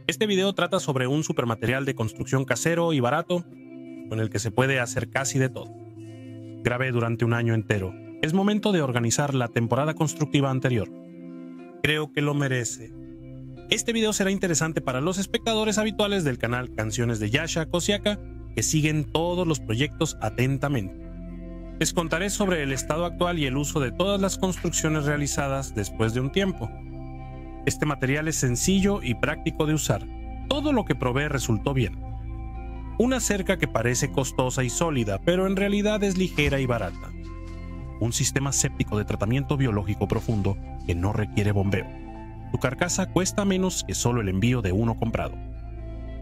Este video trata sobre un supermaterial de construcción casero y barato, con el que se puede hacer casi de todo. Grabé durante un año entero. Es momento de organizar la temporada constructiva anterior. Creo que lo merece. Este video será interesante para los espectadores habituales del canal Canciones de Yasha Kosiaka, que siguen todos los proyectos atentamente. Les contaré sobre el estado actual y el uso de todas las construcciones realizadas después de un tiempo. Este material es sencillo y práctico de usar. Todo lo que probé resultó bien. Una cerca que parece costosa y sólida, pero en realidad es ligera y barata. Un sistema séptico de tratamiento biológico profundo que no requiere bombeo. Tu carcasa cuesta menos que solo el envío de uno comprado.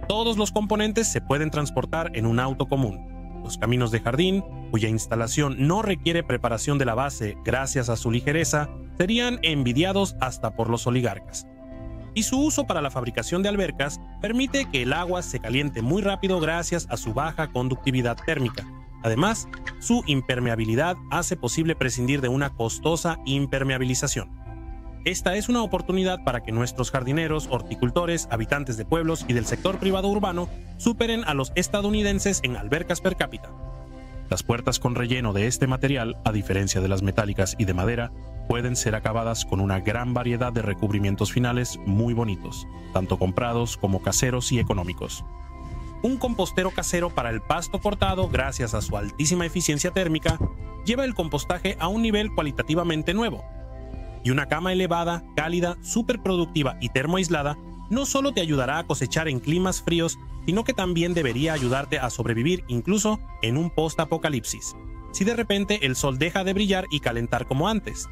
Todos los componentes se pueden transportar en un auto común. Los caminos de jardín, cuya instalación no requiere preparación de la base gracias a su ligereza, serían envidiados hasta por los oligarcas. Y su uso para la fabricación de albercas permite que el agua se caliente muy rápido gracias a su baja conductividad térmica. Además, su impermeabilidad hace posible prescindir de una costosa impermeabilización. Esta es una oportunidad para que nuestros jardineros, horticultores, habitantes de pueblos y del sector privado urbano superen a los estadounidenses en albercas per cápita. Las puertas con relleno de este material, a diferencia de las metálicas y de madera, pueden ser acabadas con una gran variedad de recubrimientos finales muy bonitos, tanto comprados como caseros y económicos. Un compostero casero para el pasto cortado, gracias a su altísima eficiencia térmica, lleva el compostaje a un nivel cualitativamente nuevo. Y una cama elevada, cálida, superproductiva y termoaislada no solo te ayudará a cosechar en climas fríos, sino que también debería ayudarte a sobrevivir incluso en un post-apocalipsis, si de repente el sol deja de brillar y calentar como antes.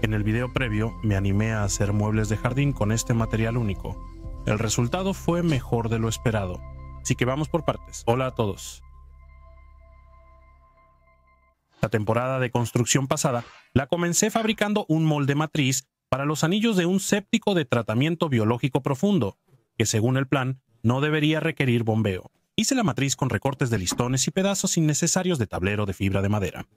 En el video previo me animé a hacer muebles de jardín con este material único. El resultado fue mejor de lo esperado. Así que vamos por partes. Hola a todos. La temporada de construcción pasada la comencé fabricando un molde matriz para los anillos de un séptico de tratamiento biológico profundo, que según el plan no debería requerir bombeo. Hice la matriz con recortes de listones y pedazos innecesarios de tablero de fibra de madera.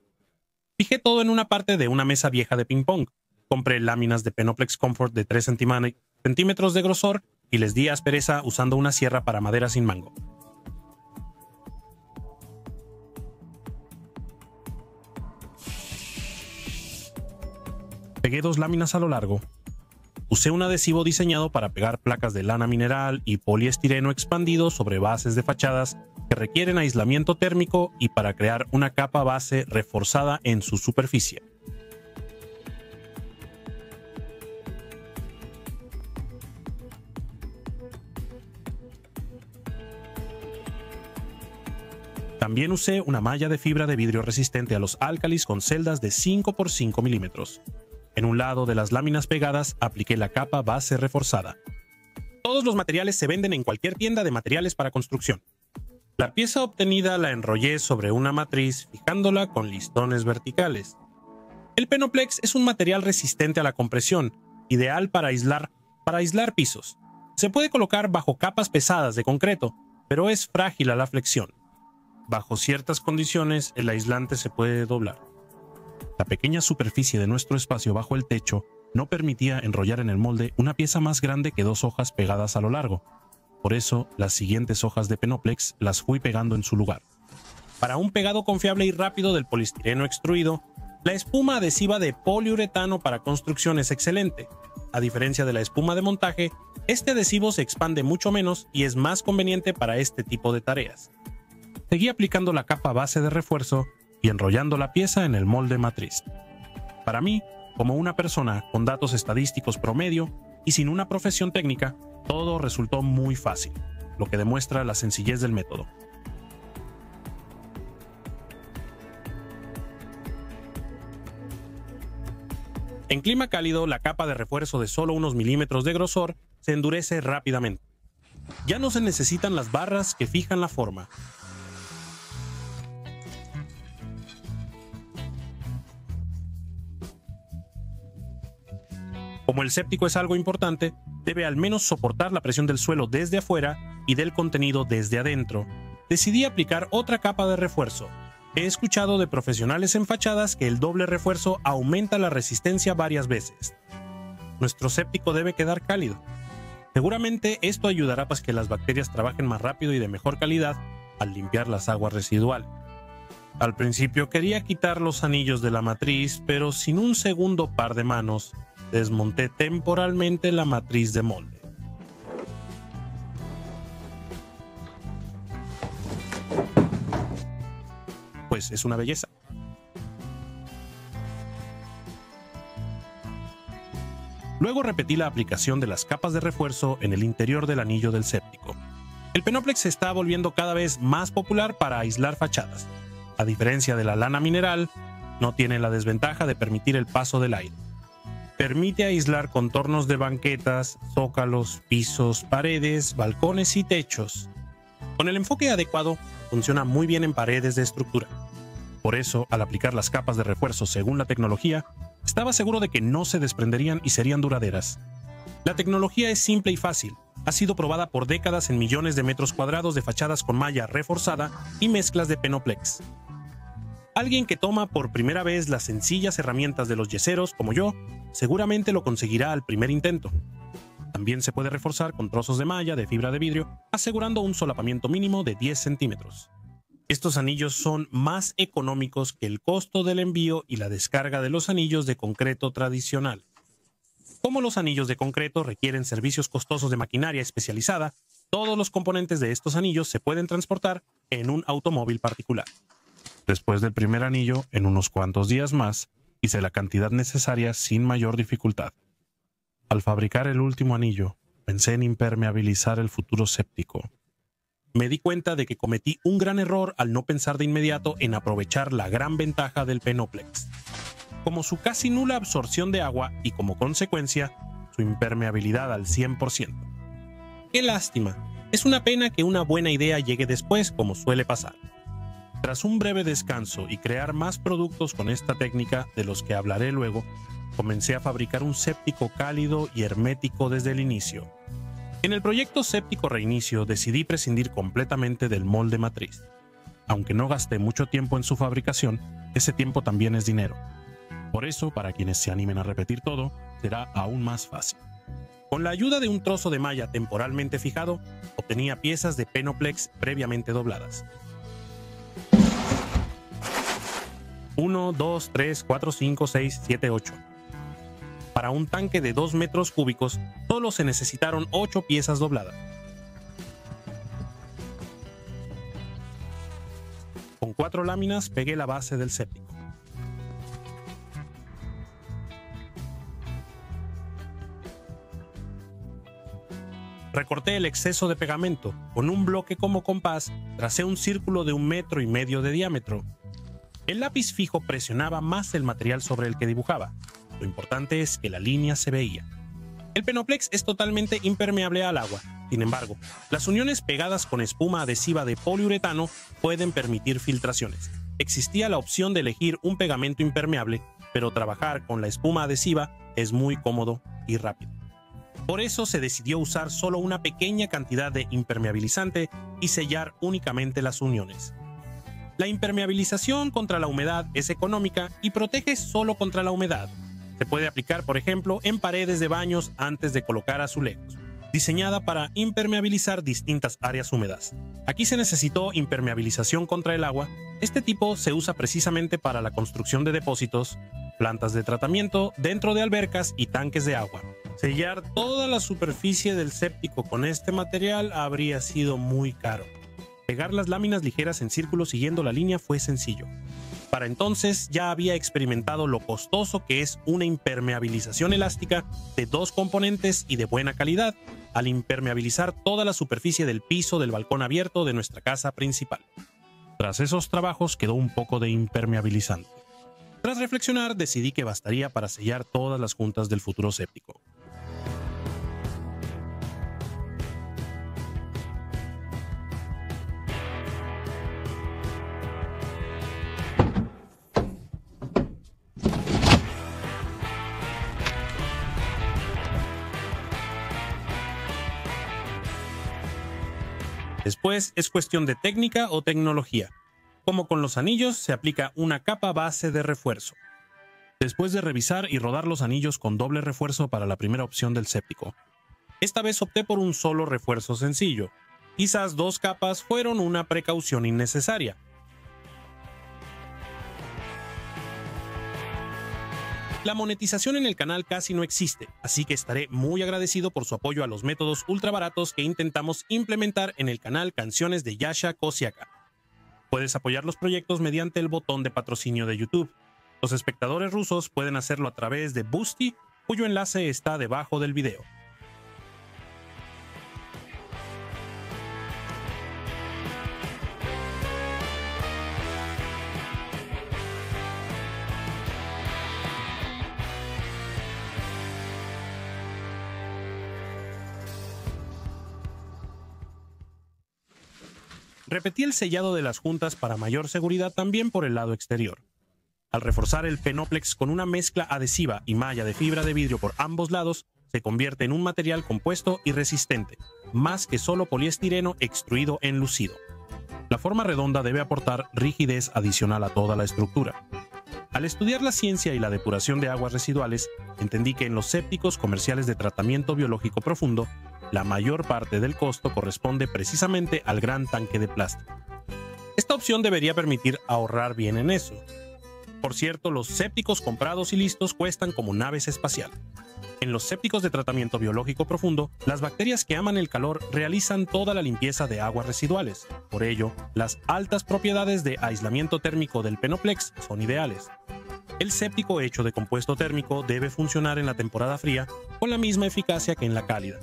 Fijé todo en una parte de una mesa vieja de ping pong. Compré láminas de Penoplex Comfort de 3 centímetros de grosor y les di aspereza usando una sierra para madera sin mango. Pegué 2 láminas a lo largo. Usé un adhesivo diseñado para pegar placas de lana mineral y poliestireno expandido sobre bases de fachadas que requieren aislamiento térmico y para crear una capa base reforzada en su superficie. También usé una malla de fibra de vidrio resistente a los álcalis con celdas de 5 por 5 milímetros. En un lado de las láminas pegadas apliqué la capa base reforzada. Todos los materiales se venden en cualquier tienda de materiales para construcción. La pieza obtenida la enrollé sobre una matriz fijándola con listones verticales. El Penoplex es un material resistente a la compresión, ideal para aislar pisos. Se puede colocar bajo capas pesadas de concreto, pero es frágil a la flexión. Bajo ciertas condiciones, el aislante se puede doblar. La pequeña superficie de nuestro espacio bajo el techo no permitía enrollar en el molde una pieza más grande que 2 hojas pegadas a lo largo. Por eso, las siguientes hojas de Penoplex las fui pegando en su lugar. Para un pegado confiable y rápido del poliestireno extruido, la espuma adhesiva de poliuretano para construcción es excelente. A diferencia de la espuma de montaje, este adhesivo se expande mucho menos y es más conveniente para este tipo de tareas. Seguí aplicando la capa base de refuerzo y enrollando la pieza en el molde matriz. Para mí, como una persona con datos estadísticos promedio y sin una profesión técnica, todo resultó muy fácil, lo que demuestra la sencillez del método. En clima cálido, la capa de refuerzo de solo unos milímetros de grosor se endurece rápidamente. Ya no se necesitan las barras que fijan la forma. Como el séptico es algo importante, debe al menos soportar la presión del suelo desde afuera y del contenido desde adentro. Decidí aplicar otra capa de refuerzo. He escuchado de profesionales en fachadas que el doble refuerzo aumenta la resistencia varias veces. Nuestro séptico debe quedar cálido. Seguramente esto ayudará para que las bacterias trabajen más rápido y de mejor calidad al limpiar las aguas residuales. Al principio quería quitar los anillos de la matriz, pero sin un segundo par de manos, desmonté temporalmente la matriz de molde. Pues es una belleza. Luego repetí la aplicación de las capas de refuerzo en el interior del anillo del séptico. El Penoplex se está volviendo cada vez más popular para aislar fachadas. A diferencia de la lana mineral, no tiene la desventaja de permitir el paso del aire. Permite aislar contornos de banquetas, zócalos, pisos, paredes, balcones y techos. Con el enfoque adecuado, funciona muy bien en paredes de estructura. Por eso, al aplicar las capas de refuerzo según la tecnología, estaba seguro de que no se desprenderían y serían duraderas. La tecnología es simple y fácil. Ha sido probada por décadas en millones de metros cuadrados de fachadas con malla reforzada y mezclas de Penoplex. Alguien que toma por primera vez las sencillas herramientas de los yeseros, como yo, seguramente lo conseguirá al primer intento. También se puede reforzar con trozos de malla de fibra de vidrio, asegurando un solapamiento mínimo de 10 centímetros. Estos anillos son más económicos que el costo del envío y la descarga de los anillos de concreto tradicional. Como los anillos de concreto requieren servicios costosos de maquinaria especializada, todos los componentes de estos anillos se pueden transportar en un automóvil particular. Después del primer anillo, en unos cuantos días más, hice la cantidad necesaria sin mayor dificultad. Al fabricar el último anillo, pensé en impermeabilizar el futuro séptico. Me di cuenta de que cometí un gran error al no pensar de inmediato en aprovechar la gran ventaja del Penoplex. Como su casi nula absorción de agua y como consecuencia, su impermeabilidad al 100%. ¡Qué lástima! Es una pena que una buena idea llegue después, como suele pasar. Tras un breve descanso y crear más productos con esta técnica, de los que hablaré luego, comencé a fabricar un séptico cálido y hermético desde el inicio. En el proyecto Séptico Reinicio decidí prescindir completamente del molde matriz. Aunque no gasté mucho tiempo en su fabricación, ese tiempo también es dinero. Por eso, para quienes se animen a repetir todo, será aún más fácil. Con la ayuda de un trozo de malla temporalmente fijado, obtenía piezas de Penoplex previamente dobladas. 1, 2, 3, 4, 5, 6, 7, 8. Para un tanque de 2 metros cúbicos, solo se necesitaron 8 piezas dobladas. Con 4 láminas pegué la base del séptico. Recorté el exceso de pegamento. Con un bloque como compás, tracé un círculo de 1,5 metros de diámetro. El lápiz fijo presionaba más el material sobre el que dibujaba. Lo importante es que la línea se veía. El Penoplex es totalmente impermeable al agua. Sin embargo, las uniones pegadas con espuma adhesiva de poliuretano pueden permitir filtraciones. Existía la opción de elegir un pegamento impermeable, pero trabajar con la espuma adhesiva es muy cómodo y rápido. Por eso se decidió usar solo una pequeña cantidad de impermeabilizante y sellar únicamente las uniones. La impermeabilización contra la humedad es económica y protege solo contra la humedad. Se puede aplicar, por ejemplo, en paredes de baños antes de colocar azulejos. Diseñada para impermeabilizar distintas áreas húmedas. Aquí se necesitó impermeabilización contra el agua. Este tipo se usa precisamente para la construcción de depósitos, plantas de tratamiento, dentro de albercas y tanques de agua. Sellar toda la superficie del séptico con este material habría sido muy caro. Pegar las láminas ligeras en círculo siguiendo la línea fue sencillo. Para entonces ya había experimentado lo costoso que es una impermeabilización elástica de 2 componentes y de buena calidad, al impermeabilizar toda la superficie del piso del balcón abierto de nuestra casa principal. Tras esos trabajos quedó un poco de impermeabilizante. Tras reflexionar, decidí que bastaría para sellar todas las juntas del futuro séptico. Después es cuestión de técnica o tecnología. Como con los anillos, se aplica una capa base de refuerzo. Después de revisar y rodar los anillos con doble refuerzo para la primera opción del séptico, Esta vez opté por un solo refuerzo sencillo. Quizás 2 capas fueron una precaución innecesaria. La monetización en el canal casi no existe, así que estaré muy agradecido por su apoyo a los métodos ultra baratos que intentamos implementar en el canal Canciones de Yasha Kosiaka. Puedes apoyar los proyectos mediante el botón de patrocinio de YouTube. Los espectadores rusos pueden hacerlo a través de Boosty, cuyo enlace está debajo del video. Repetí el sellado de las juntas para mayor seguridad también por el lado exterior. Al reforzar el Penoplex con una mezcla adhesiva y malla de fibra de vidrio por ambos lados, se convierte en un material compuesto y resistente, más que solo poliestireno extruido enlucido. La forma redonda debe aportar rigidez adicional a toda la estructura. Al estudiar la ciencia y la depuración de aguas residuales, entendí que en los sépticos comerciales de tratamiento biológico profundo, la mayor parte del costo corresponde precisamente al gran tanque de plástico. Esta opción debería permitir ahorrar bien en eso. Por cierto, los sépticos comprados y listos cuestan como naves espaciales. En los sépticos de tratamiento biológico profundo, las bacterias que aman el calor realizan toda la limpieza de aguas residuales. Por ello, las altas propiedades de aislamiento térmico del Penoplex son ideales. El séptico hecho de compuesto térmico debe funcionar en la temporada fría con la misma eficacia que en la cálida.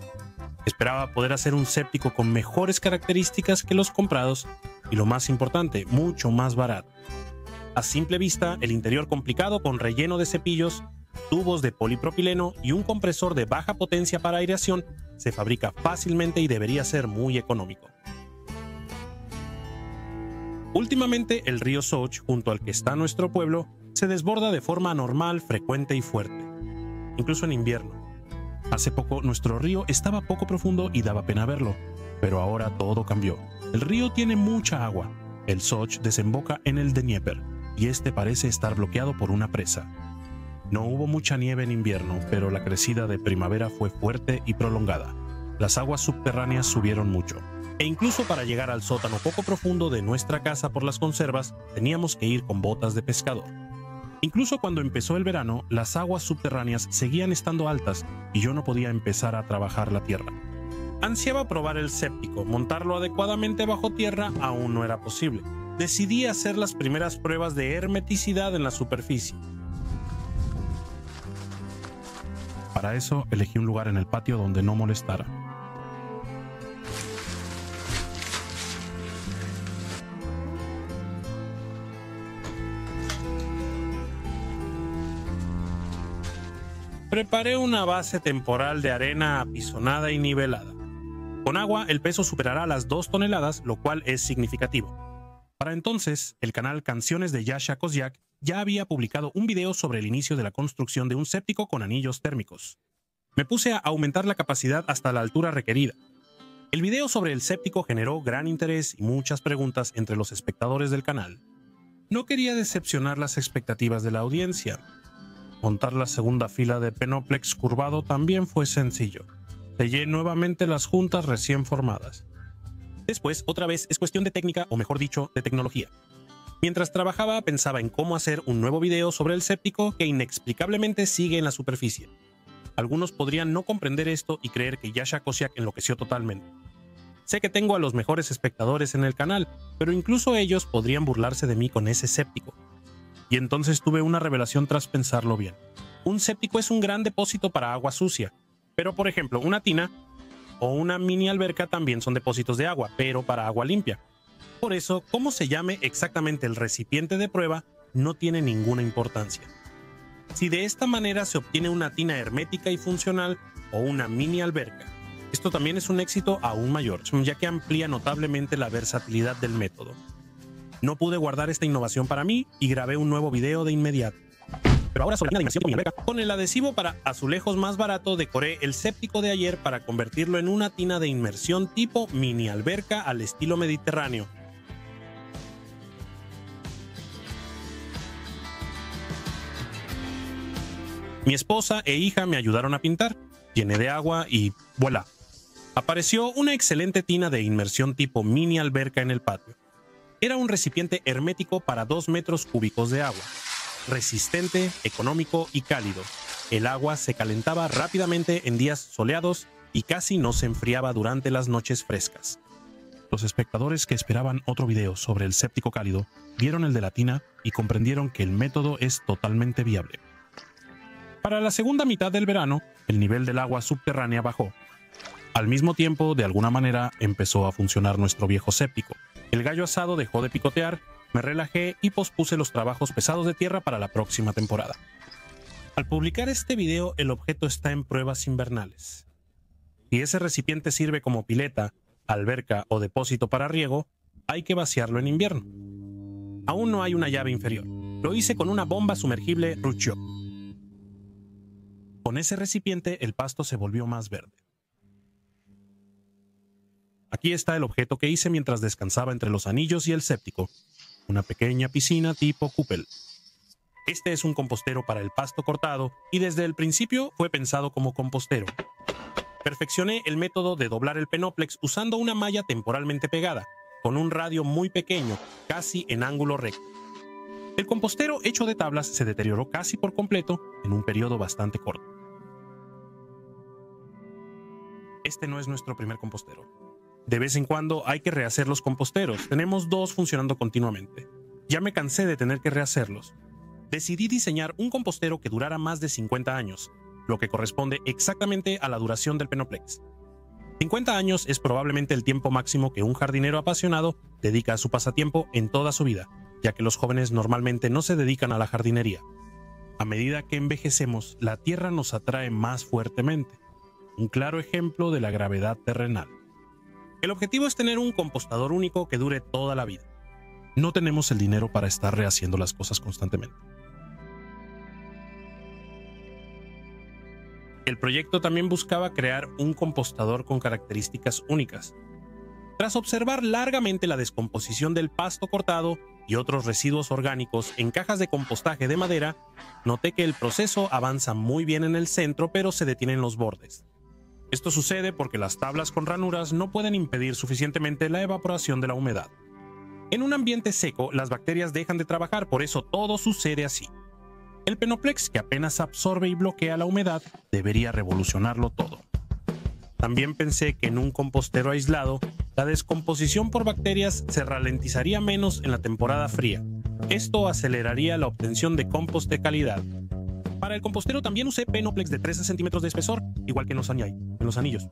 Esperaba poder hacer un séptico con mejores características que los comprados y, lo más importante, mucho más barato. A simple vista, el interior complicado con relleno de cepillos, tubos de polipropileno y un compresor de baja potencia para aireación se fabrica fácilmente y debería ser muy económico. Últimamente, el río Soch, junto al que está nuestro pueblo, se desborda de forma anormal, frecuente y fuerte, incluso en invierno. Hace poco nuestro río estaba poco profundo y daba pena verlo, pero ahora todo cambió. El río tiene mucha agua. El Soch desemboca en el Dnieper y este parece estar bloqueado por una presa. No hubo mucha nieve en invierno, pero la crecida de primavera fue fuerte y prolongada. Las aguas subterráneas subieron mucho. E incluso para llegar al sótano poco profundo de nuestra casa por las conservas, teníamos que ir con botas de pescador. Incluso cuando empezó el verano, las aguas subterráneas seguían estando altas y yo no podía empezar a trabajar la tierra. Ansiaba probar el séptico, montarlo adecuadamente bajo tierra aún no era posible. Decidí hacer las primeras pruebas de hermeticidad en la superficie. Para eso elegí un lugar en el patio donde no molestara. Preparé una base temporal de arena apisonada y nivelada. Con agua, el peso superará las 2 toneladas, lo cual es significativo. Para entonces, el canal Canciones de Yasha Kosiak ya había publicado un video sobre el inicio de la construcción de un séptico con anillos térmicos. Me puse a aumentar la capacidad hasta la altura requerida. El video sobre el séptico generó gran interés y muchas preguntas entre los espectadores del canal. No quería decepcionar las expectativas de la audiencia. Montar la segunda fila de Penoplex curvado también fue sencillo. Sellé nuevamente las juntas recién formadas. Después, otra vez, es cuestión de técnica, o mejor dicho, de tecnología. Mientras trabajaba, pensaba en cómo hacer un nuevo video sobre el séptico que inexplicablemente sigue en la superficie. Algunos podrían no comprender esto y creer que Yasha Kosiak enloqueció totalmente. Sé que tengo a los mejores espectadores en el canal, pero incluso ellos podrían burlarse de mí con ese séptico. Y entonces tuve una revelación tras pensarlo bien. Un séptico es un gran depósito para agua sucia, pero por ejemplo una tina o una mini alberca también son depósitos de agua, pero para agua limpia. Por eso, cómo se llame exactamente el recipiente de prueba no tiene ninguna importancia. Si de esta manera se obtiene una tina hermética y funcional o una mini alberca, esto también es un éxito aún mayor, ya que amplía notablemente la versatilidad del método. No pude guardar esta innovación para mí y grabé un nuevo video de inmediato. Pero ahora sobre la inmersión con mi alberca. Con el adhesivo para azulejos más barato decoré el séptico de ayer para convertirlo en una tina de inmersión tipo mini alberca al estilo mediterráneo. Mi esposa e hija me ayudaron a pintar. llené de agua y ¡voilá! Apareció una excelente tina de inmersión tipo mini alberca en el patio. Era un recipiente hermético para 2 metros cúbicos de agua. Resistente, económico y cálido. El agua se calentaba rápidamente en días soleados y casi no se enfriaba durante las noches frescas. Los espectadores que esperaban otro video sobre el séptico cálido vieron el de la tina y comprendieron que el método es totalmente viable. Para la segunda mitad del verano, el nivel del agua subterránea bajó. Al mismo tiempo, de alguna manera, empezó a funcionar nuestro viejo séptico. El gallo asado dejó de picotear, me relajé y pospuse los trabajos pesados de tierra para la próxima temporada. Al publicar este video, el objeto está en pruebas invernales. Si ese recipiente sirve como pileta, alberca o depósito para riego, hay que vaciarlo en invierno. Aún no hay una llave inferior. Lo hice con una bomba sumergible Rutschok. Con ese recipiente, el pasto se volvió más verde. Aquí está el objeto que hice mientras descansaba entre los anillos y el séptico. Una pequeña piscina tipo cúpel. Este es un compostero para el pasto cortado y desde el principio fue pensado como compostero. Perfeccioné el método de doblar el Penoplex usando una malla temporalmente pegada, con un radio muy pequeño, casi en ángulo recto. El compostero hecho de tablas se deterioró casi por completo en un periodo bastante corto. Este no es nuestro primer compostero. De vez en cuando hay que rehacer los composteros. Tenemos 2 funcionando continuamente. Ya me cansé de tener que rehacerlos. Decidí diseñar un compostero que durara más de 50 años, lo que corresponde exactamente a la duración del Penoplex. 50 años es probablemente el tiempo máximo que un jardinero apasionado dedica a su pasatiempo en toda su vida, ya que los jóvenes normalmente no se dedican a la jardinería. A medida que envejecemos, la tierra nos atrae más fuertemente. Un claro ejemplo de la gravedad terrenal. El objetivo es tener un compostador único que dure toda la vida. No tenemos el dinero para estar rehaciendo las cosas constantemente. El proyecto también buscaba crear un compostador con características únicas. Tras observar largamente la descomposición del pasto cortado y otros residuos orgánicos en cajas de compostaje de madera, noté que el proceso avanza muy bien en el centro, pero se detiene en los bordes. Esto sucede porque las tablas con ranuras no pueden impedir suficientemente la evaporación de la humedad. En un ambiente seco, las bacterias dejan de trabajar, por eso todo sucede así. El Penoplex, que apenas absorbe y bloquea la humedad, debería revolucionarlo todo. También pensé que en un compostero aislado, la descomposición por bacterias se ralentizaría menos en la temporada fría. Esto aceleraría la obtención de compost de calidad. Para el compostero también usé Penoplex de 13 centímetros de espesor, igual que en los anillos.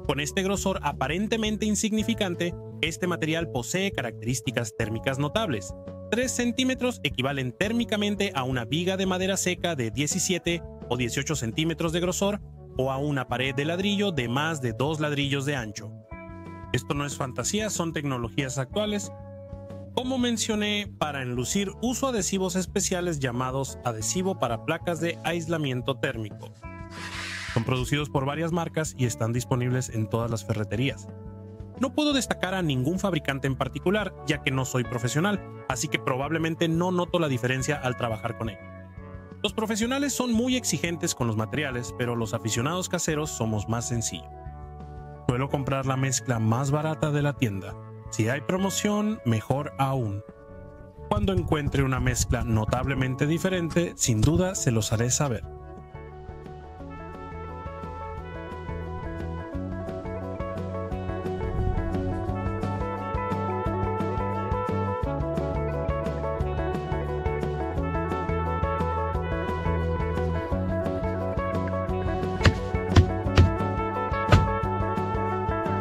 Con este grosor aparentemente insignificante, este material posee características térmicas notables. 3 centímetros equivalen térmicamente a una viga de madera seca de 17 o 18 centímetros de grosor o a una pared de ladrillo de más de 2 ladrillos de ancho. Esto no es fantasía, son tecnologías actuales. Como mencioné, para enlucir uso adhesivos especiales llamados adhesivo para placas de aislamiento térmico. Son producidos por varias marcas y están disponibles en todas las ferreterías. No puedo destacar a ningún fabricante en particular, ya que no soy profesional, así que probablemente no noto la diferencia al trabajar con él. Los profesionales son muy exigentes con los materiales, pero los aficionados caseros somos más sencillos. Suelo comprar la mezcla más barata de la tienda. Si hay promoción, mejor aún. Cuando encuentre una mezcla notablemente diferente, sin duda se los haré saber.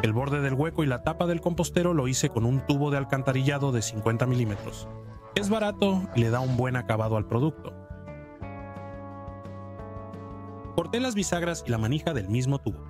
El borde del hueco y la tapa del compostero lo hice con un tubo de alcantarillado de 50 milímetros. Es barato y le da un buen acabado al producto. Corté las bisagras y la manija del mismo tubo.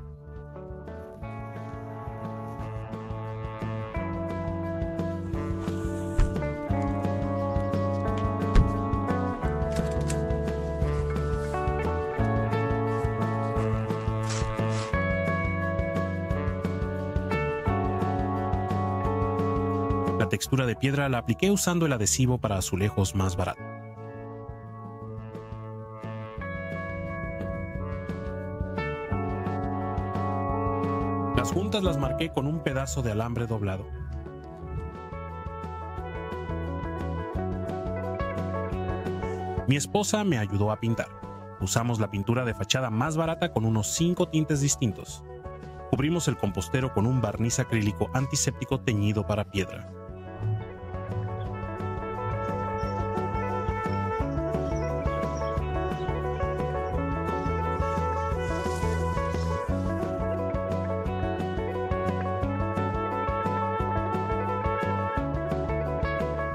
La textura de piedra la apliqué usando el adhesivo para azulejos más barato. puntas las marqué con un pedazo de alambre doblado. Mi esposa me ayudó a pintar. Usamos la pintura de fachada más barata con unos 5 tintes distintos. Cubrimos el compostero con un barniz acrílico antiséptico teñido para piedra.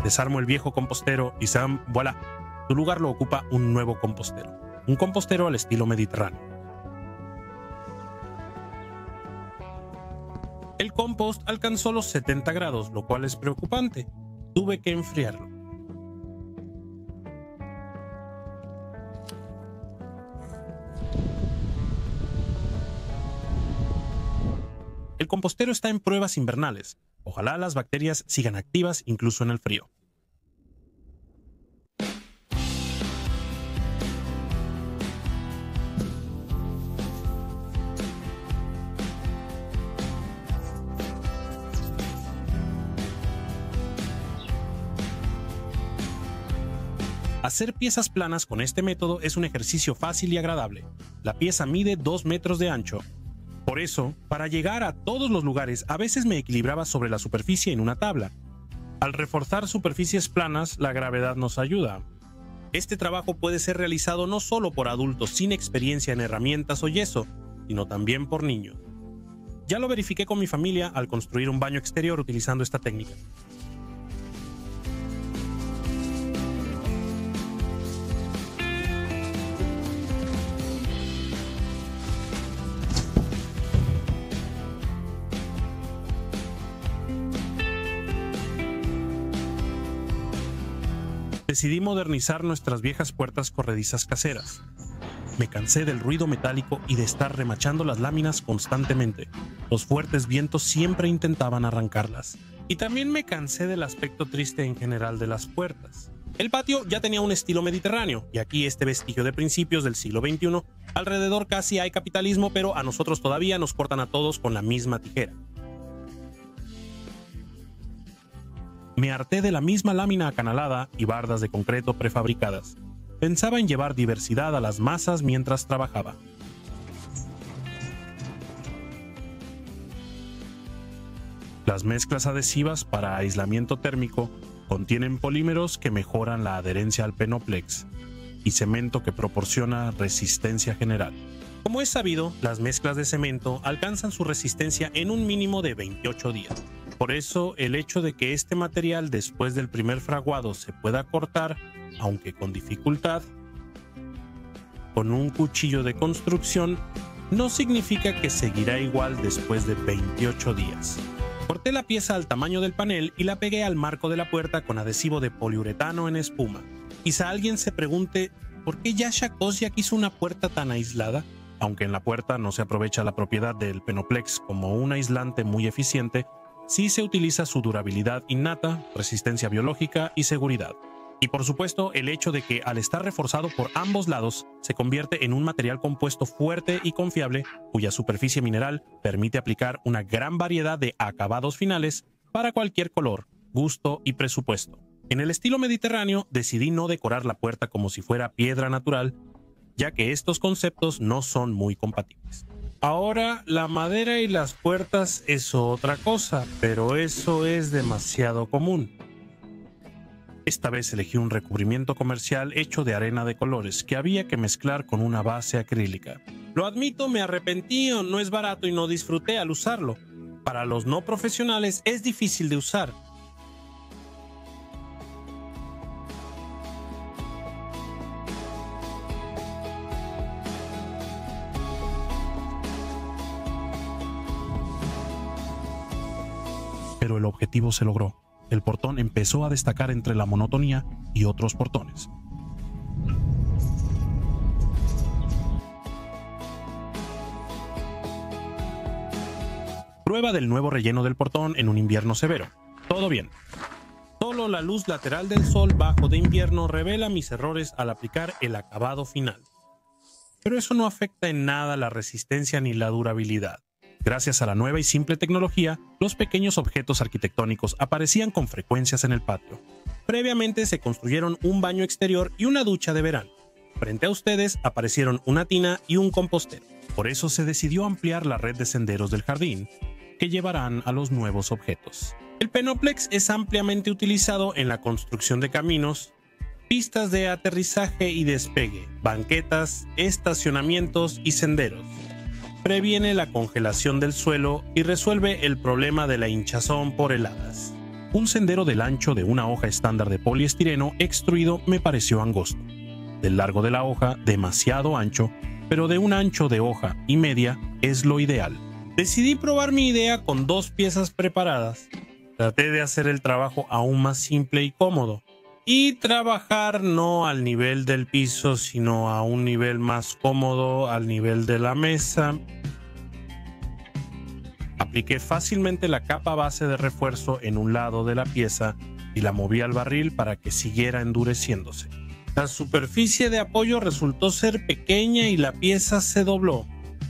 Desarmo el viejo compostero y voilà, su lugar lo ocupa un nuevo compostero. Un compostero al estilo mediterráneo. El compost alcanzó los 70 grados, lo cual es preocupante. Tuve que enfriarlo. El compostero está en pruebas invernales. Ojalá las bacterias sigan activas incluso en el frío. Hacer piezas planas con este método es un ejercicio fácil y agradable. La pieza mide 2 metros de ancho. Por eso, para llegar a todos los lugares, a veces me equilibraba sobre la superficie en una tabla. Al reforzar superficies planas, la gravedad nos ayuda. Este trabajo puede ser realizado no solo por adultos sin experiencia en herramientas o yeso, sino también por niños. Ya lo verifiqué con mi familia al construir un baño exterior utilizando esta técnica. Decidí modernizar nuestras viejas puertas corredizas caseras. Me cansé del ruido metálico y de estar remachando las láminas constantemente. Los fuertes vientos siempre intentaban arrancarlas. Y también me cansé del aspecto triste en general de las puertas. El patio ya tenía un estilo mediterráneo, y aquí este vestigio de principios del siglo XXI. Alrededor casi hay capitalismo, pero a nosotros todavía nos cortan a todos con la misma tijera. Me harté de la misma lámina acanalada y bardas de concreto prefabricadas. Pensaba en llevar diversidad a las masas mientras trabajaba. Las mezclas adhesivas para aislamiento térmico contienen polímeros que mejoran la adherencia al Penoplex y cemento que proporciona resistencia general. Como es sabido, las mezclas de cemento alcanzan su resistencia en un mínimo de 28 días. Por eso, el hecho de que este material después del primer fraguado se pueda cortar, aunque con dificultad, con un cuchillo de construcción, no significa que seguirá igual después de 28 días. Corté la pieza al tamaño del panel y la pegué al marco de la puerta con adhesivo de poliuretano en espuma. Quizá alguien se pregunte, ¿por qué Yasha Koziak hizo una puerta tan aislada? Aunque en la puerta no se aprovecha la propiedad del Penoplex como un aislante muy eficiente, sí se utiliza su durabilidad innata, resistencia biológica y seguridad. Y por supuesto, el hecho de que al estar reforzado por ambos lados, se convierte en un material compuesto fuerte y confiable, cuya superficie mineral permite aplicar una gran variedad de acabados finales para cualquier color, gusto y presupuesto. En el estilo mediterráneo, decidí no decorar la puerta como si fuera piedra natural, ya que estos conceptos no son muy compatibles. Ahora, la madera y las puertas es otra cosa, pero eso es demasiado común. Esta vez elegí un recubrimiento comercial hecho de arena de colores que había que mezclar con una base acrílica. Lo admito, me arrepentí, no es barato y no disfruté al usarlo. Para los no profesionales es difícil de usar. Pero el objetivo se logró. El portón empezó a destacar entre la monotonía y otros portones. Prueba del nuevo relleno del portón en un invierno severo. Todo bien. Solo la luz lateral del sol bajo de invierno revela mis errores al aplicar el acabado final. Pero eso no afecta en nada la resistencia ni la durabilidad. Gracias a la nueva y simple tecnología, los pequeños objetos arquitectónicos aparecían con frecuencias en el patio. Previamente se construyeron un baño exterior y una ducha de verano. Frente a ustedes aparecieron una tina y un compostero. Por eso se decidió ampliar la red de senderos del jardín, que llevarán a los nuevos objetos. El Penoplex es ampliamente utilizado en la construcción de caminos, pistas de aterrizaje y despegue, banquetas, estacionamientos y senderos. Previene la congelación del suelo y resuelve el problema de la hinchazón por heladas. Un sendero del ancho de una hoja estándar de poliestireno extruido me pareció angosto. Del largo de la hoja, demasiado ancho, pero de un ancho de hoja y media es lo ideal. Decidí probar mi idea con 2 piezas preparadas. Traté de hacer el trabajo aún más simple y cómodo. Y trabajar no al nivel del piso, sino a un nivel más cómodo, al nivel de la mesa. Apliqué fácilmente la capa base de refuerzo en un lado de la pieza y la moví al barril para que siguiera endureciéndose. La superficie de apoyo resultó ser pequeña y la pieza se dobló.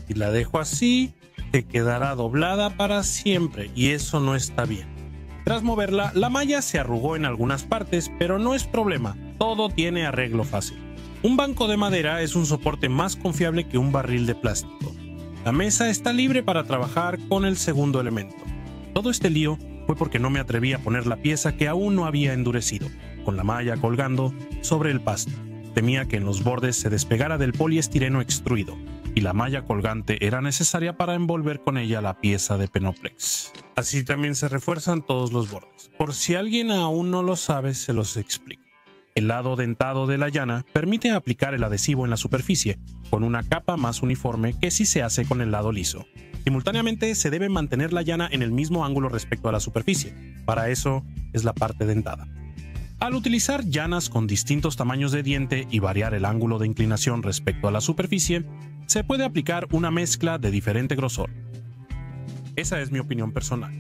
Si la dejo así, se quedará doblada para siempre y eso no está bien. Tras moverla, la malla se arrugó en algunas partes, pero no es problema, todo tiene arreglo fácil. Un banco de madera es un soporte más confiable que un barril de plástico. La mesa está libre para trabajar con el segundo elemento. Todo este lío fue porque no me atreví a poner la pieza que aún no había endurecido, con la malla colgando sobre el pasto. Temía que en los bordes se despegara del poliestireno extruido, y la malla colgante era necesaria para envolver con ella la pieza de Penoplex. Así también se refuerzan todos los bordes. Por si alguien aún no lo sabe, se los explico. El lado dentado de la llana permite aplicar el adhesivo en la superficie, con una capa más uniforme que si se hace con el lado liso. Simultáneamente se debe mantener la llana en el mismo ángulo respecto a la superficie. Para eso es la parte dentada. Al utilizar llanas con distintos tamaños de diente y variar el ángulo de inclinación respecto a la superficie, se puede aplicar una mezcla de diferente grosor. Esa es mi opinión personal.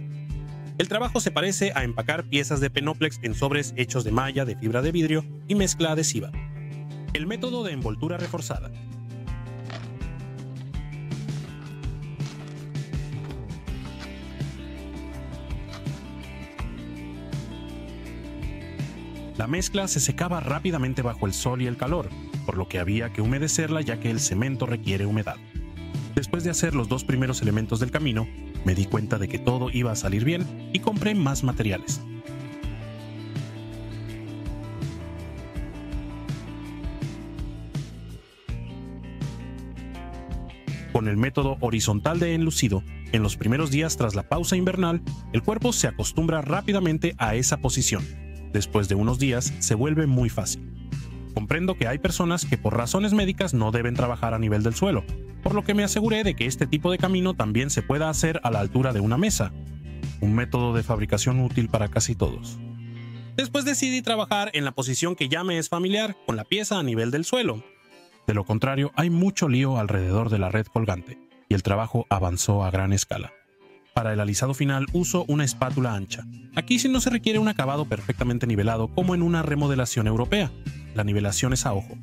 El trabajo se parece a empacar piezas de Penoplex en sobres hechos de malla de fibra de vidrio y mezcla adhesiva. El método de envoltura reforzada. La mezcla se secaba rápidamente bajo el sol y el calor, por lo que había que humedecerla ya que el cemento requiere humedad. Después de hacer los 2 primeros elementos del camino, me di cuenta de que todo iba a salir bien y compré más materiales. Con el método horizontal de enlucido, en los primeros días tras la pausa invernal, el cuerpo se acostumbra rápidamente a esa posición. Después de unos días se vuelve muy fácil. Comprendo que hay personas que por razones médicas no deben trabajar a nivel del suelo, por lo que me aseguré de que este tipo de camino también se pueda hacer a la altura de una mesa, un método de fabricación útil para casi todos. Después decidí trabajar en la posición que ya me es familiar, con la pieza a nivel del suelo. De lo contrario, hay mucho lío alrededor de la red colgante, y el trabajo avanzó a gran escala. Para el alisado final uso una espátula ancha. Aquí sí no se requiere un acabado perfectamente nivelado como en una remodelación europea. La nivelación es a ojo.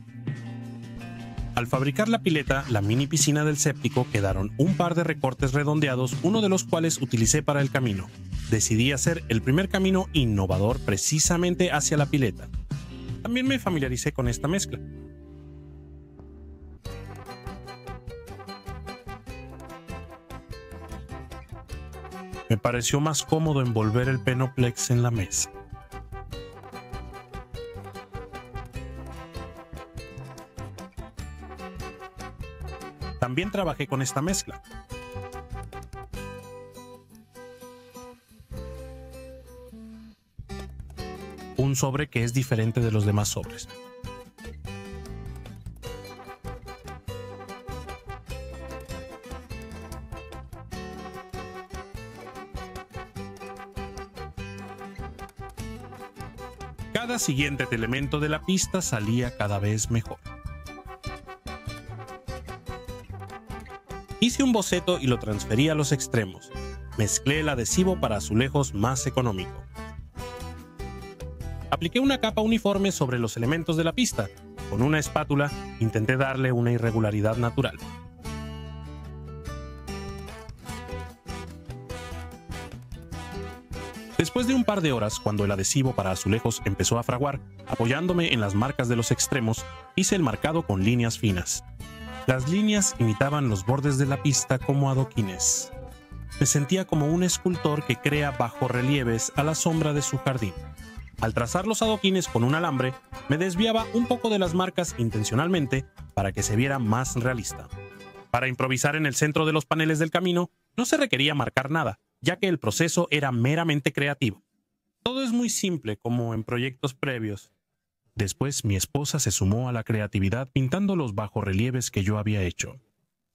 Al fabricar la pileta, la mini piscina del séptico, quedaron un par de recortes redondeados, uno de los cuales utilicé para el camino. Decidí hacer el primer camino innovador precisamente hacia la pileta. También me familiaricé con esta mezcla. Me pareció más cómodo envolver el Penoplex en la mesa. También trabajé con esta mezcla. Un sobre que es diferente de los demás sobres. Cada siguiente elemento de la pista salía cada vez mejor. Hice un boceto y lo transferí a los extremos. Mezclé el adhesivo para azulejos más económico. Apliqué una capa uniforme sobre los elementos de la pista. Con una espátula intenté darle una irregularidad natural. Después de un par de horas, cuando el adhesivo para azulejos empezó a fraguar, apoyándome en las marcas de los extremos, hice el marcado con líneas finas. Las líneas imitaban los bordes de la pista como adoquines. Me sentía como un escultor que crea bajorrelieves a la sombra de su jardín. Al trazar los adoquines con un alambre, me desviaba un poco de las marcas intencionalmente para que se viera más realista. Para improvisar en el centro de los paneles del camino, no se requería marcar nada, ya que el proceso era meramente creativo. Todo es muy simple, como en proyectos previos. Después, mi esposa se sumó a la creatividad pintando los bajorrelieves que yo había hecho.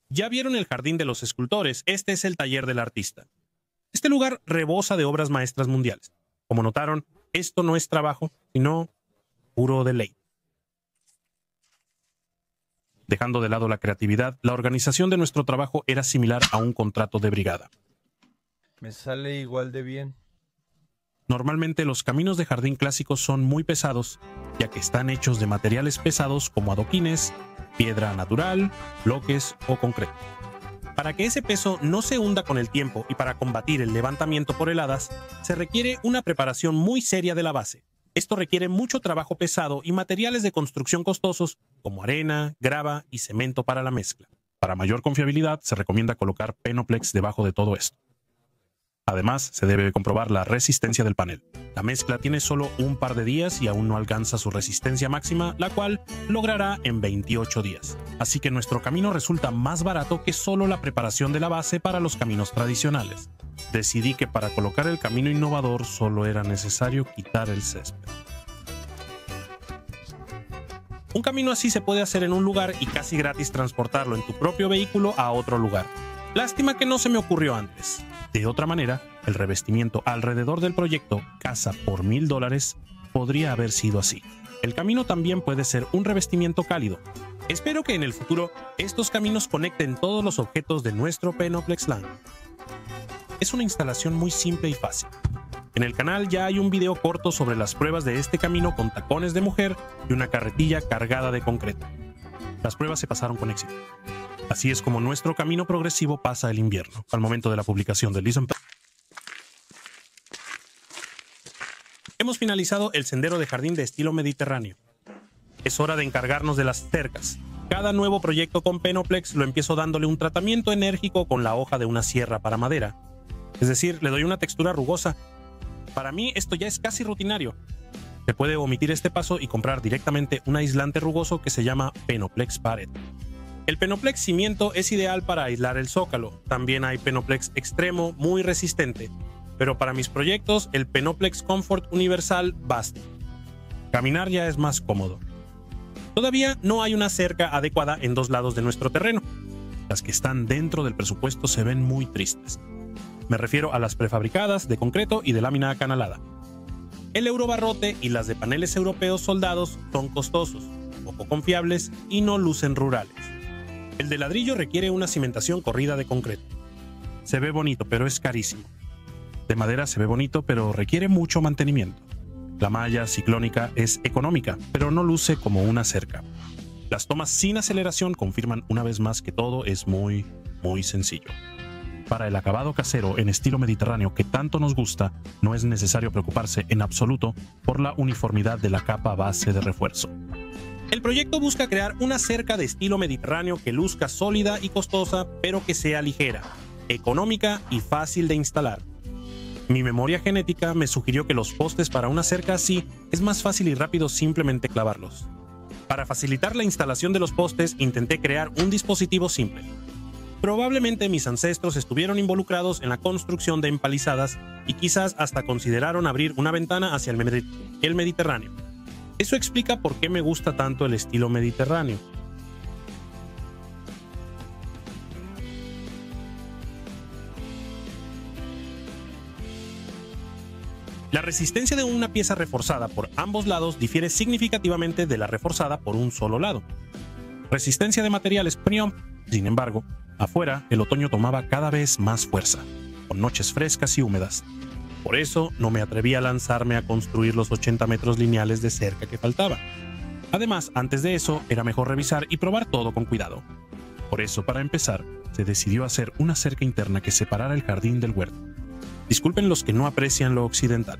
Ya vieron el jardín de los escultores, este es el taller del artista. Este lugar rebosa de obras maestras mundiales. Como notaron, esto no es trabajo, sino puro deleite. Dejando de lado la creatividad, la organización de nuestro trabajo era similar a un contrato de brigada. Me sale igual de bien. Normalmente los caminos de jardín clásicos son muy pesados, ya que están hechos de materiales pesados como adoquines, piedra natural, bloques o concreto. Para que ese peso no se hunda con el tiempo y para combatir el levantamiento por heladas, se requiere una preparación muy seria de la base. Esto requiere mucho trabajo pesado y materiales de construcción costosos como arena, grava y cemento para la mezcla. Para mayor confiabilidad, se recomienda colocar Penoplex debajo de todo esto. Además, se debe comprobar la resistencia del panel. La mezcla tiene solo un par de días y aún no alcanza su resistencia máxima, la cual logrará en 28 días. Así que nuestro camino resulta más barato que solo la preparación de la base para los caminos tradicionales. Decidí que para colocar el camino innovador solo era necesario quitar el césped. Un camino así se puede hacer en un lugar y casi gratis transportarlo en tu propio vehículo a otro lugar. Lástima que no se me ocurrió antes. De otra manera, el revestimiento alrededor del proyecto Casa por $1000 podría haber sido así. El camino también puede ser un revestimiento cálido. Espero que en el futuro estos caminos conecten todos los objetos de nuestro Penoplex Land. Es una instalación muy simple y fácil. En el canal ya hay un video corto sobre las pruebas de este camino con tacones de mujer y una carretilla cargada de concreto. Las pruebas se pasaron con éxito. Así es como nuestro camino progresivo pasa el invierno. Al momento de la publicación del Listen. Hemos finalizado el sendero de jardín de estilo mediterráneo. Es hora de encargarnos de las cercas. Cada nuevo proyecto con Penoplex lo empiezo dándole un tratamiento enérgico con la hoja de una sierra para madera. Es decir, le doy una textura rugosa. Para mí esto ya es casi rutinario. Se puede omitir este paso y comprar directamente un aislante rugoso que se llama Penoplex Pared. El Penoplex cimiento es ideal para aislar el zócalo. También hay Penoplex extremo muy resistente. Pero para mis proyectos, el Penoplex Comfort Universal basta. Caminar ya es más cómodo. Todavía no hay una cerca adecuada en dos lados de nuestro terreno. Las que están dentro del presupuesto se ven muy tristes. Me refiero a las prefabricadas de concreto y de lámina acanalada. El eurobarrote y las de paneles europeos soldados son costosos, poco confiables y no lucen rurales. El de ladrillo requiere una cimentación corrida de concreto. Se ve bonito, pero es carísimo. De madera se ve bonito, pero requiere mucho mantenimiento. La malla ciclónica es económica, pero no luce como una cerca. Las tomas sin aceleración confirman una vez más que todo es muy sencillo. Para el acabado casero en estilo mediterráneo que tanto nos gusta, no es necesario preocuparse en absoluto por la uniformidad de la capa base de refuerzo. El proyecto busca crear una cerca de estilo mediterráneo que luzca sólida y costosa, pero que sea ligera, económica y fácil de instalar. Mi memoria genética me sugirió que los postes para una cerca así es más fácil y rápido simplemente clavarlos. Para facilitar la instalación de los postes, intenté crear un dispositivo simple. Probablemente mis ancestros estuvieron involucrados en la construcción de empalizadas y quizás hasta consideraron abrir una ventana hacia el Mediterráneo. Eso explica por qué me gusta tanto el estilo mediterráneo. La resistencia de una pieza reforzada por ambos lados difiere significativamente de la reforzada por un solo lado. Resistencia de materiales premium, sin embargo, afuera el otoño tomaba cada vez más fuerza, con noches frescas y húmedas. Por eso no me atreví a lanzarme a construir los 80 metros lineales de cerca que faltaba. Además, antes de eso, era mejor revisar y probar todo con cuidado. Por eso, para empezar, se decidió hacer una cerca interna que separara el jardín del huerto. Disculpen los que no aprecian lo occidental.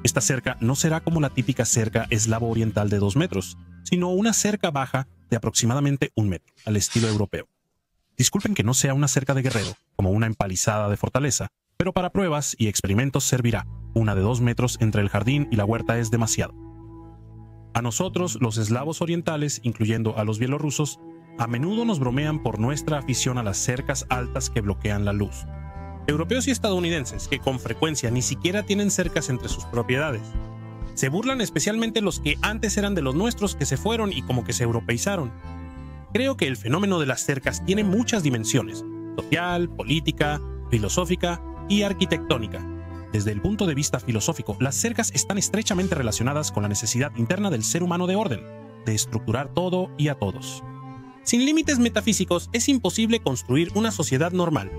Esta cerca no será como la típica cerca eslavo-oriental de 2 metros, sino una cerca baja de aproximadamente 1 metro, al estilo europeo. Disculpen que no sea una cerca de guerrero, como una empalizada de fortaleza, pero para pruebas y experimentos servirá. Una de 2 metros entre el jardín y la huerta es demasiado. A nosotros, los eslavos orientales, incluyendo a los bielorrusos, a menudo nos bromean por nuestra afición a las cercas altas que bloquean la luz. Europeos y estadounidenses, que con frecuencia ni siquiera tienen cercas entre sus propiedades. Se burlan especialmente los que antes eran de los nuestros, que se fueron y como que se europeizaron. Creo que el fenómeno de las cercas tiene muchas dimensiones: social, política, filosófica y arquitectónica. Desde el punto de vista filosófico, las cercas están estrechamente relacionadas con la necesidad interna del ser humano de orden, de estructurar todo y a todos. Sin límites metafísicos es imposible construir una sociedad normal.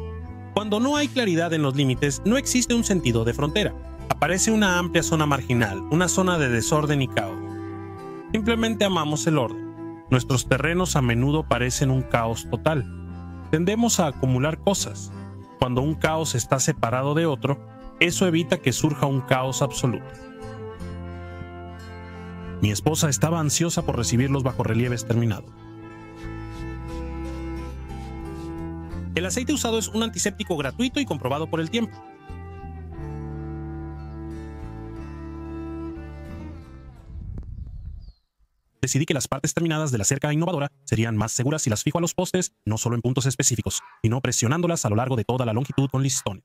Cuando no hay claridad en los límites, no existe un sentido de frontera. Aparece una amplia zona marginal, una zona de desorden y caos. Simplemente amamos el orden. Nuestros terrenos a menudo parecen un caos total. Tendemos a acumular cosas. Cuando un caos está separado de otro, eso evita que surja un caos absoluto. Mi esposa estaba ansiosa por recibir los bajorrelieves terminados. El aceite usado es un antiséptico gratuito y comprobado por el tiempo. Decidí que las partes terminadas de la cerca innovadora serían más seguras si las fijo a los postes, no solo en puntos específicos, sino presionándolas a lo largo de toda la longitud con listones.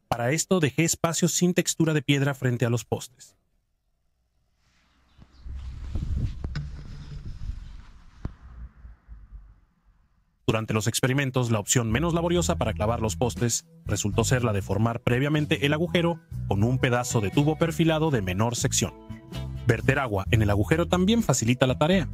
Para esto dejé espacios sin textura de piedra frente a los postes. Durante los experimentos, la opción menos laboriosa para clavar los postes resultó ser la de formar previamente el agujero con un pedazo de tubo perfilado de menor sección. Verter agua en el agujero también facilita la tarea.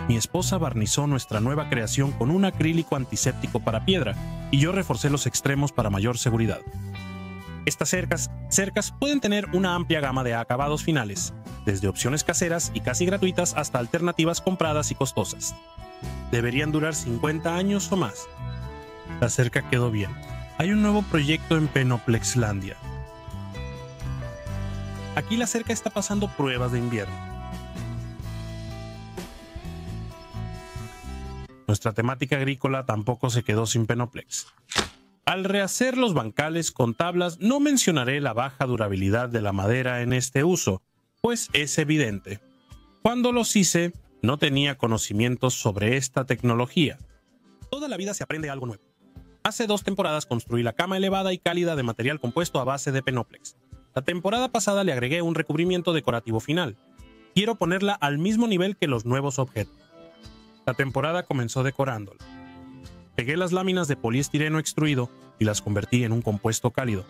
Mi esposa barnizó nuestra nueva creación con un acrílico antiséptico para piedra y yo reforcé los extremos para mayor seguridad. Estas cercas pueden tener una amplia gama de acabados finales, desde opciones caseras y casi gratuitas hasta alternativas compradas y costosas. Deberían durar 50 años o más. La cerca quedó bien. Hay un nuevo proyecto en Penoplexlandia. Aquí la cerca está pasando pruebas de invierno. Nuestra temática agrícola tampoco se quedó sin Penoplex. Al rehacer los bancales con tablas, no mencionaré la baja durabilidad de la madera en este uso, pues es evidente. Cuando los hice, no tenía conocimientos sobre esta tecnología. Toda la vida se aprende algo nuevo. Hace 2 temporadas construí la cama elevada y cálida de material compuesto a base de Penoplex. La temporada pasada le agregué un recubrimiento decorativo final. Quiero ponerla al mismo nivel que los nuevos objetos. La temporada comenzó decorándola. Pegué las láminas de poliestireno extruido y las convertí en un compuesto cálido.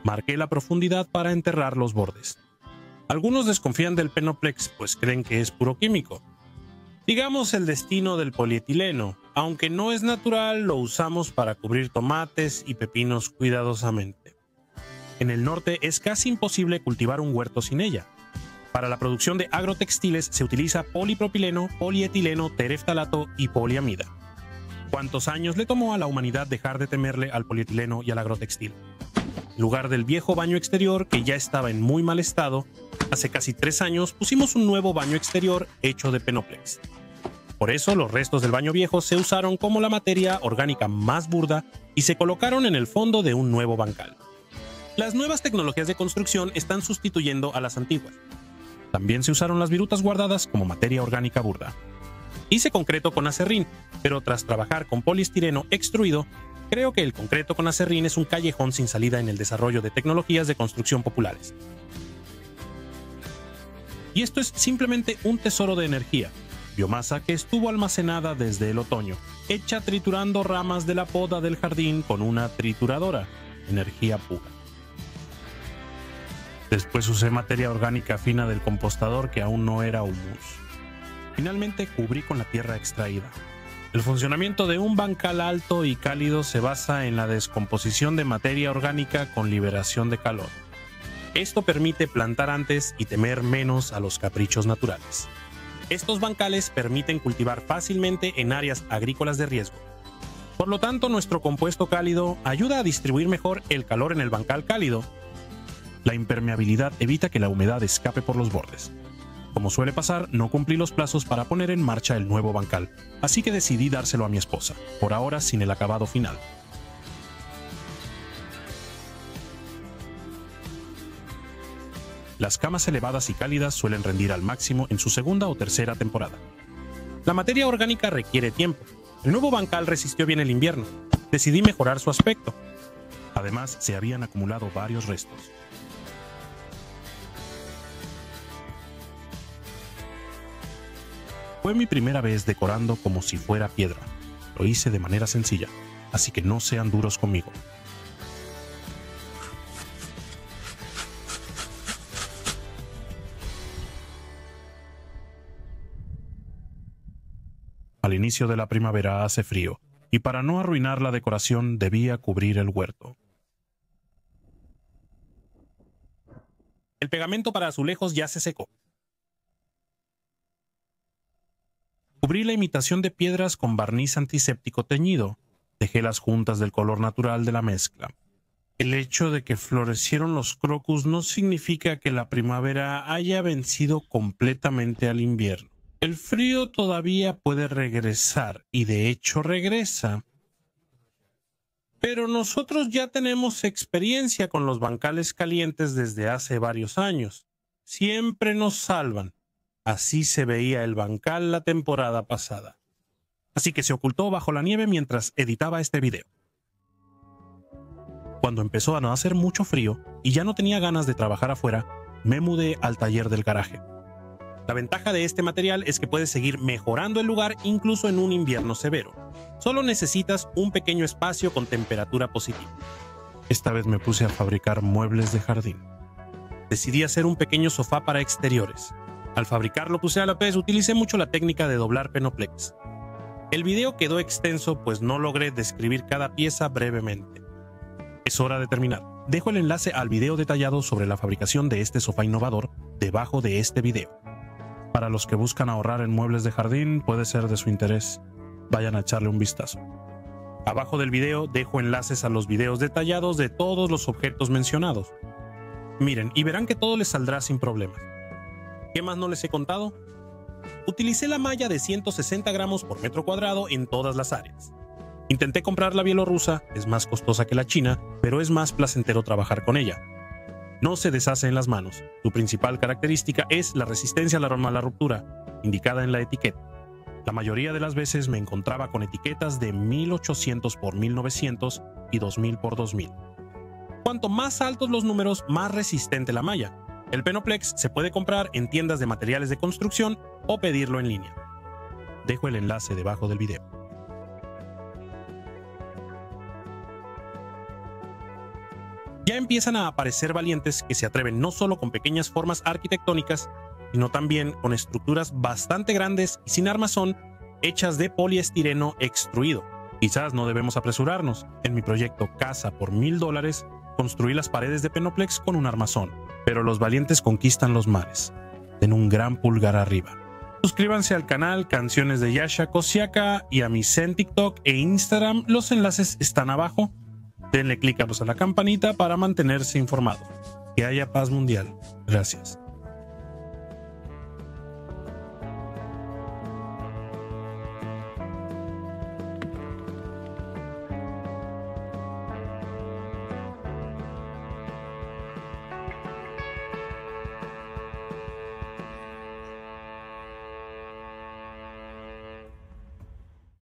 Marqué la profundidad para enterrar los bordes. Algunos desconfían del Penoplex, pues creen que es puro químico. Digamos el destino del polietileno. Aunque no es natural, lo usamos para cubrir tomates y pepinos cuidadosamente. En el norte es casi imposible cultivar un huerto sin ella. Para la producción de agrotextiles se utiliza polipropileno, polietileno, tereftalato y poliamida. ¿Cuántos años le tomó a la humanidad dejar de temerle al polietileno y al agrotextil? En lugar del viejo baño exterior, que ya estaba en muy mal estado, hace casi 3 años pusimos un nuevo baño exterior hecho de Penoplex. Por eso los restos del baño viejo se usaron como la materia orgánica más burda y se colocaron en el fondo de un nuevo bancal. Las nuevas tecnologías de construcción están sustituyendo a las antiguas. También se usaron las virutas guardadas como materia orgánica burda. Hice concreto con acerrín, pero tras trabajar con poliestireno extruido, creo que el concreto con acerrín es un callejón sin salida en el desarrollo de tecnologías de construcción populares. Y esto es simplemente un tesoro de energía, biomasa que estuvo almacenada desde el otoño, hecha triturando ramas de la poda del jardín con una trituradora. energía pura. Después usé materia orgánica fina del compostador que aún no era humus. Finalmente cubrí con la tierra extraída. El funcionamiento de un bancal alto y cálido se basa en la descomposición de materia orgánica con liberación de calor. Esto permite plantar antes y temer menos a los caprichos naturales. Estos bancales permiten cultivar fácilmente en áreas agrícolas de riesgo. Por lo tanto, nuestro compuesto cálido ayuda a distribuir mejor el calor en el bancal cálido. La impermeabilidad evita que la humedad escape por los bordes. Como suele pasar, no cumplí los plazos para poner en marcha el nuevo bancal, así que decidí dárselo a mi esposa, por ahora sin el acabado final. Las camas elevadas y cálidas suelen rendir al máximo en su segunda o tercera temporada. La materia orgánica requiere tiempo. El nuevo bancal resistió bien el invierno. Decidí mejorar su aspecto. Además, se habían acumulado varios restos. Fue mi primera vez decorando como si fuera piedra. Lo hice de manera sencilla, así que no sean duros conmigo. Al inicio de la primavera hace frío, y para no arruinar la decoración debía cubrir el huerto. El pegamento para azulejos ya se secó. Cubrí la imitación de piedras con barniz antiséptico teñido. Dejé las juntas del color natural de la mezcla. El hecho de que florecieron los crocus no significa que la primavera haya vencido completamente al invierno. El frío todavía puede regresar, y de hecho regresa. Pero nosotros ya tenemos experiencia con los bancales calientes desde hace varios años. Siempre nos salvan. Así se veía el bancal la temporada pasada. Así que se ocultó bajo la nieve mientras editaba este video. Cuando empezó a no hacer mucho frío y ya no tenía ganas de trabajar afuera, me mudé al taller del garaje. La ventaja de este material es que puedes seguir mejorando el lugar incluso en un invierno severo. Solo necesitas un pequeño espacio con temperatura positiva. Esta vez me puse a fabricar muebles de jardín. Decidí hacer un pequeño sofá para exteriores. Al fabricarlo puse a la vez, utilicé mucho la técnica de doblar Penoplex. El video quedó extenso pues no logré describir cada pieza brevemente. Es hora de terminar. Dejo el enlace al video detallado sobre la fabricación de este sofá innovador debajo de este video. Para los que buscan ahorrar en muebles de jardín, puede ser de su interés. Vayan a echarle un vistazo. Abajo del video dejo enlaces a los videos detallados de todos los objetos mencionados. Miren y verán que todo les saldrá sin problemas. ¿Qué más no les he contado? Utilicé la malla de 160 gramos por metro cuadrado en todas las áreas. Intenté comprar la bielorrusa, es más costosa que la china, pero es más placentero trabajar con ella. No se deshace en las manos. Su principal característica es la resistencia a la ruptura, indicada en la etiqueta. La mayoría de las veces me encontraba con etiquetas de 1800 por 1900 y 2000 por 2000. Cuanto más altos los números, más resistente la malla. El Penoplex se puede comprar en tiendas de materiales de construcción o pedirlo en línea. Dejo el enlace debajo del video. Ya empiezan a aparecer valientes que se atreven no solo con pequeñas formas arquitectónicas, sino también con estructuras bastante grandes y sin armazón, hechas de poliestireno extruido. Quizás no debemos apresurarnos. En mi proyecto Casa por $1000, construí las paredes de Penoplex con un armazón. Pero los valientes conquistan los mares. Den un gran pulgar arriba. Suscríbanse al canal Canciones de Yasha Kosiaka y a mi en TikTok e Instagram. Los enlaces están abajo. Denle clic a la campanita para mantenerse informado. Que haya paz mundial. Gracias.